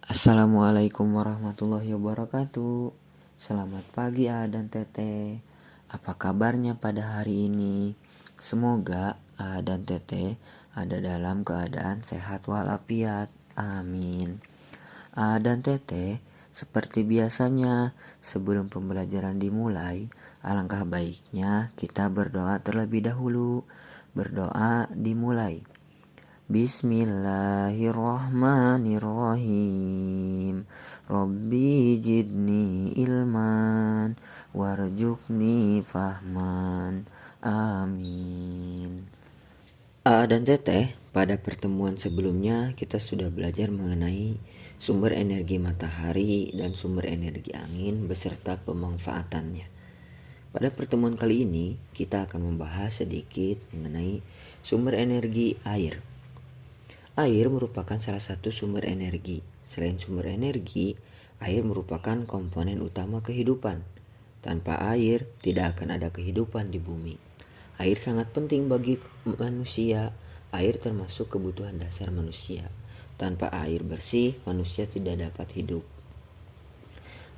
Assalamualaikum warahmatullahi wabarakatuh. Selamat pagi A dan Tete. Apa kabarnya pada hari ini? Semoga A dan Tete ada dalam keadaan sehat walafiat. Amin. A dan Tete, seperti biasanya sebelum pembelajaran dimulai, alangkah baiknya kita berdoa terlebih dahulu. Berdoa dimulai. Bismillahirrahmanirrahim. Rabbi jidni ilman warjukni fahman. Amin. A dan Teteh, pada pertemuan sebelumnya kita sudah belajar mengenai sumber energi matahari dan sumber energi angin beserta pemanfaatannya. Pada pertemuan kali ini kita akan membahas sedikit mengenai sumber energi air. Air merupakan salah satu sumber energi. Selain sumber energi, air merupakan komponen utama kehidupan. Tanpa air, tidak akan ada kehidupan di bumi. Air sangat penting bagi manusia. Air termasuk kebutuhan dasar manusia. Tanpa air bersih, manusia tidak dapat hidup.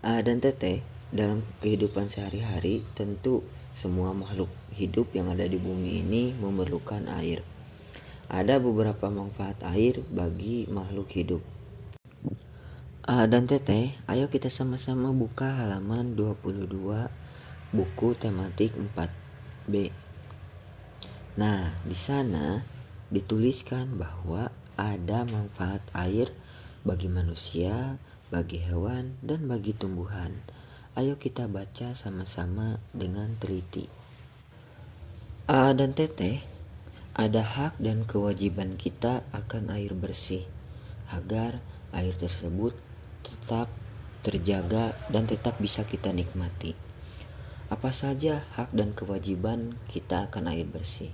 A dan Teteh, dalam kehidupan sehari-hari, tentu semua makhluk hidup yang ada di bumi ini memerlukan air. Ada beberapa manfaat air bagi makhluk hidup. A dan Teteh, ayo kita sama-sama buka halaman 22 buku tematik 4B. Nah, di sana dituliskan bahwa ada manfaat air bagi manusia, bagi hewan, dan bagi tumbuhan. Ayo kita baca sama-sama dengan teliti. A dan Teteh, ada hak dan kewajiban kita akan air bersih, agar air tersebut tetap terjaga dan tetap bisa kita nikmati. Apa saja hak dan kewajiban kita akan air bersih?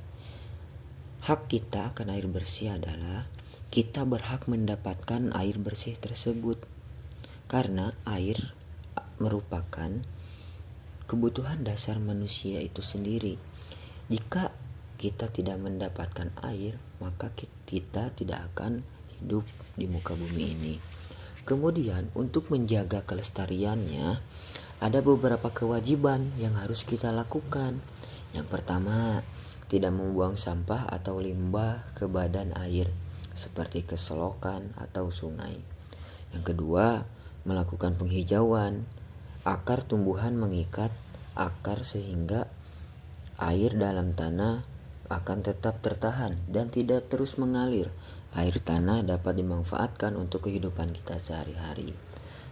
Hak kita akan air bersih adalah kita berhak mendapatkan air bersih tersebut, karena air merupakan kebutuhan dasar manusia itu sendiri. Jika kita tidak mendapatkan air, maka kita tidak akan hidup di muka bumi ini. Kemudian untuk menjaga kelestariannya, ada beberapa kewajiban yang harus kita lakukan. Yang pertama, tidak membuang sampah atau limbah ke badan air seperti ke selokan atau sungai. Yang kedua, melakukan penghijauan. Akar tumbuhan mengikat akar sehingga air dalam tanah akan tetap tertahan dan tidak terus mengalir. Air tanah dapat dimanfaatkan untuk kehidupan kita sehari-hari.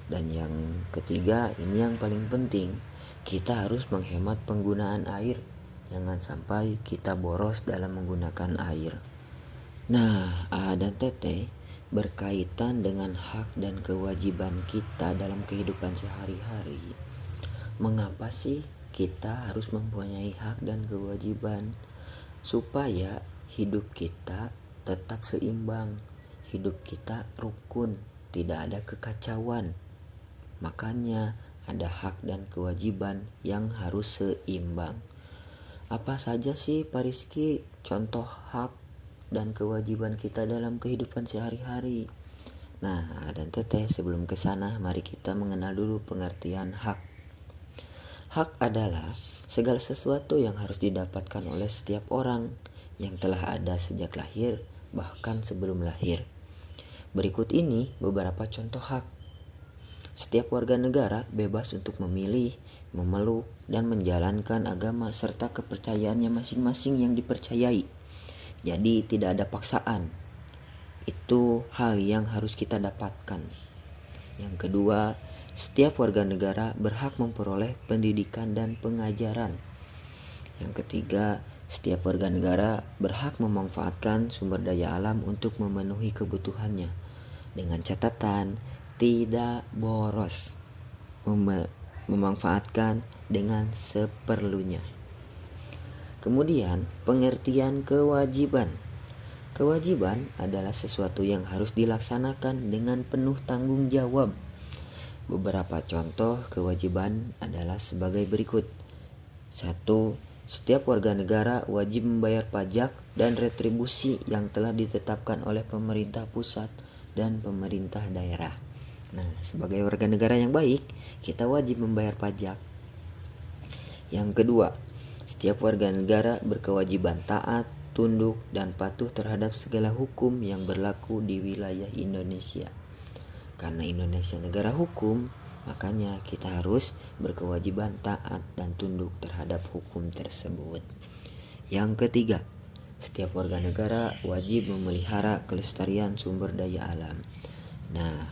Dan yang ketiga, ini yang paling penting, kita harus menghemat penggunaan air. Jangan sampai kita boros dalam menggunakan air. Nah, A dan Teteh, berkaitan dengan hak dan kewajiban kita dalam kehidupan sehari-hari. Mengapa sih kita harus mempunyai hak dan kewajiban? Supaya hidup kita tetap seimbang, hidup kita rukun, tidak ada kekacauan. Makanya ada hak dan kewajiban yang harus seimbang. Apa saja sih Pak Rizky contoh hak dan kewajiban kita dalam kehidupan sehari-hari? Nah, dan Teteh, sebelum ke sana mari kita mengenal dulu pengertian hak. Hak adalah segala sesuatu yang harus didapatkan oleh setiap orang yang telah ada sejak lahir, bahkan sebelum lahir. Berikut ini beberapa contoh hak. Setiap warga negara bebas untuk memilih, memeluk, dan menjalankan agama serta kepercayaannya masing-masing yang dipercayai. Jadi tidak ada paksaan. Itu hal yang harus kita dapatkan. Yang kedua, setiap warga negara berhak memperoleh pendidikan dan pengajaran. Yang ketiga, setiap warga negara berhak memanfaatkan sumber daya alam untuk memenuhi kebutuhannya. Dengan catatan, tidak boros. Memanfaatkan dengan seperlunya. Kemudian, pengertian kewajiban. Kewajiban adalah sesuatu yang harus dilaksanakan dengan penuh tanggung jawab. Beberapa contoh kewajiban adalah sebagai berikut. 1. Setiap warga negara wajib membayar pajak dan retribusi yang telah ditetapkan oleh pemerintah pusat dan pemerintah daerah. Nah, sebagai warga negara yang baik, kita wajib membayar pajak. Yang kedua, setiap warga negara berkewajiban taat, tunduk, dan patuh terhadap segala hukum yang berlaku di wilayah Indonesia. Karena Indonesia negara hukum, makanya kita harus berkewajiban taat dan tunduk terhadap hukum tersebut. Yang ketiga, setiap warga negara wajib memelihara kelestarian sumber daya alam. Nah,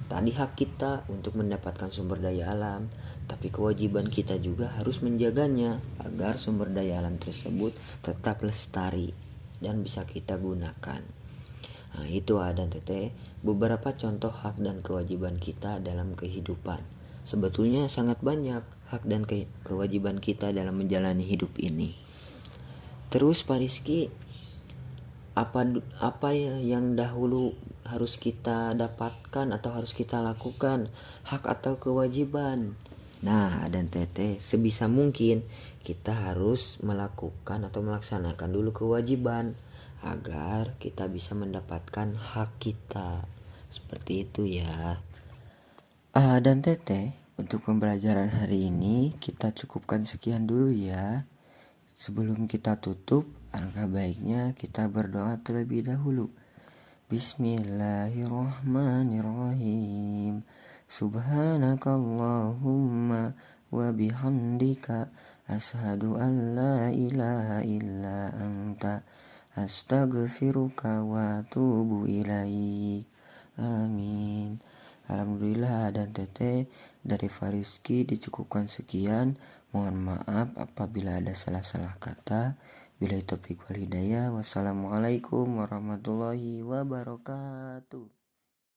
tadi hak kita untuk mendapatkan sumber daya alam, tapi kewajiban kita juga harus menjaganya agar sumber daya alam tersebut tetap lestari dan bisa kita gunakan. Nah, itu ada beberapa contoh hak dan kewajiban kita dalam kehidupan. Sebetulnya sangat banyak hak dan kewajiban kita dalam menjalani hidup ini. Terus Pak Rizky, apa yang dahulu harus kita dapatkan atau harus kita lakukan, hak atau kewajiban? Nah, dan Teteh, sebisa mungkin kita harus melakukan atau melaksanakan dulu kewajiban agar kita bisa mendapatkan hak kita. Seperti itu ya. Dan Teteh, untuk pembelajaran hari ini kita cukupkan sekian dulu ya. Sebelum kita tutup, alangkah baiknya kita berdoa terlebih dahulu. Bismillahirrahmanirrahim. Subhanakallahumma wa bihamdika asyhadu an la ilaha illa anta astaghfiruka wa atubu ilaik. Amin. Alhamdulillah dan Teteh, dari Fariski dicukupkan sekian. Mohon maaf apabila ada salah-salah kata. Billahi taufiq wal hidayah. Wassalamualaikum warahmatullahi wabarakatuh.